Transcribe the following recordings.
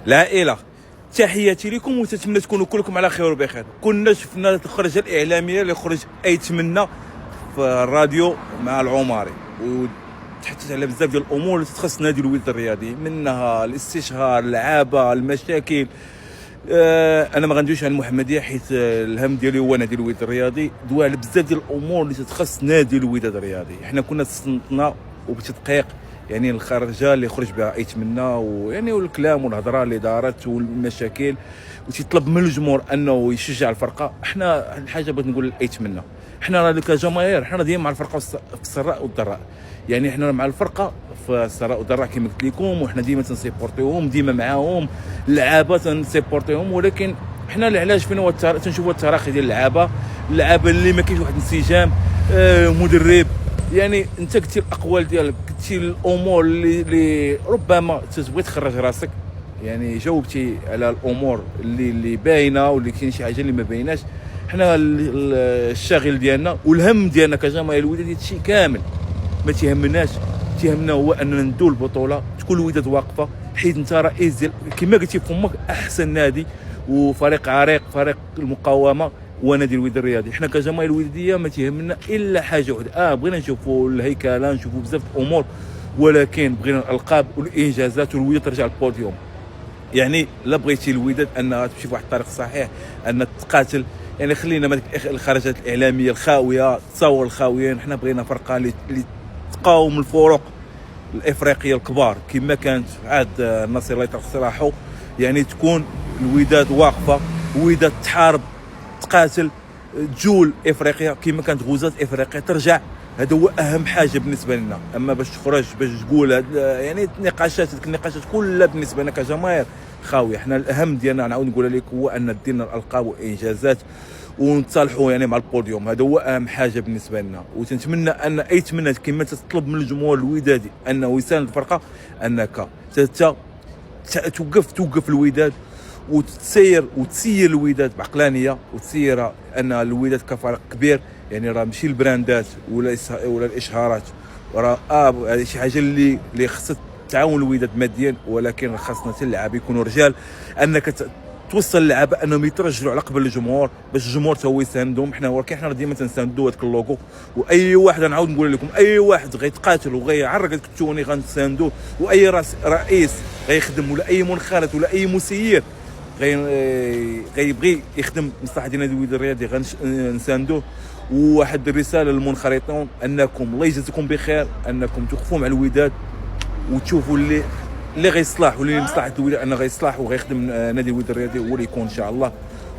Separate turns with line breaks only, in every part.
العائله. تحياتي لكم وتتمنى تكونوا كلكم على خير وبخير. كنا شفنا الخرجه الاعلاميه اللي خرج ايتمنى في الراديو مع العماري، وتحدث على بزاف ديال الامور اللي تخص نادي الوداد الرياضي، منها الاستشهار، اللعابه، المشاكل. انا ما غندويش على المحمديه حيت الهم ديالي هو نادي الوداد الرياضي. دوا على بزاف ديال الامور اللي تخص نادي الوداد الرياضي. حنا كنا تصنتنا وبتدقيق يعني الخرجه اللي خرج بها ايتمنى، ويعني والكلام والهضره اللي دارت والمشاكل، وتيطلب من الجمهور انه يشجع الفرقه. احنا الحاجه بغيت نقول لايتمنى، احنا كجماهير احنا ديما مع الفرقه في السراء والضراء. يعني احنا مع الفرقه في السراء والضراء كما قلت لكم، وحنا ديما تنسيبورتيهم، ديما معاهم اللعابه تنسيبورتيهم. ولكن حنا العلاج فين هو تنشوفوا التراخي ديال اللعابه اللي ما كاينش واحد الانسجام. مدرب يعني انت قلتي الاقوال ديالك، قلتي الامور اللي ربما تبغي تخرج راسك، يعني جاوبتي على الامور اللي باينه، واللي كاين شي حاجه اللي ما بايناش. حنا الشاغل ديالنا والهم ديالنا كجماهير الوداد هادشي كامل ما تيهمناش. تيهمنا هو اننا ندور البطوله، تكون الوداد واقفه، حيت انت رئيس ديال كما قلتي فمك احسن نادي وفريق عريق، فريق المقاومه ونادي الوداد الرياضي. حنا كجماهير الوداديه ما تيهمنا الا حاجه وحده، بغينا نشوفوا الهيكله، نشوفوا بزاف الامور، ولكن بغينا الالقاب والانجازات والوداد ترجع للبوديوم. يعني لا بغيتي الوداد انها تمشي في واحد الطريق صحيح، ان تقاتل. يعني خلينا من الخرجات الاعلاميه الخاويه، تصور الخاويين. حنا بغينا فرقه اللي تقاوم الفرق الافريقيه الكبار كما كانت عاد النصر الله يطرق سراحه. يعني تكون الوداد واقفه، الوداد تحارب، تقاتل، تجول افريقيا كما كانت غزات افريقيا ترجع. هذا هو اهم حاجه بالنسبه لنا. اما باش تخرج باش تقول يعني النقاشات كلها بالنسبه لنا كجماهير خاويه. حنا الاهم ديالنا نعاود نقول لك هو ان دينا الالقاب والانجازات ونتصالحوا يعني مع البوديوم. هذا هو اهم حاجه بالنسبه لنا. وتنتمنى ان ايتمنى كما تطلب من الجمهور الودادي انه يساند الفرقه، انك توقف الوداد وتسير الوداد بعقلانيه، وتسير ان الوداد كفريق كبير. يعني راه ماشي البراندات ولا الاشهارات، راه هذه شي حاجه اللي خصها تعاون الوداد ماديا، ولكن خاصنا حتى اللعاب يكونوا رجال، انك توصل اللعابه انهم يترجلوا على قبل الجمهور باش الجمهور تا هو يساندهم. ولكن حنا ديما تنساندوا هذاك اللوغو، واي واحد نعاود نقول لكم اي واحد غيتقاتل وغيعرق الكتوني غنساندوه، واي رئيس غيخدم ولا اي منخرط ولا اي مسير غيبغي يخدم مصلحه نادي الوداد الرياضي غنساندوه. وواحد الرساله للمنخرطون انكم الله يجازيكم بخير، انكم توقفوا مع الوداد وتشوفوا اللي غيصلح واللي مصلحه الوداد انه غيصلح وغيخدم نادي الوداد الرياضي هو اللي يكون ان شاء الله.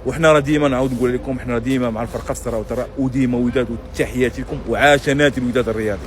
وحنا راه ديما نعاود نقول لكم، حنا ديما مع الفرقه السراء والضراء، وديما وداد. وتحياتي لكم، وعاش نادي الوداد الرياضي.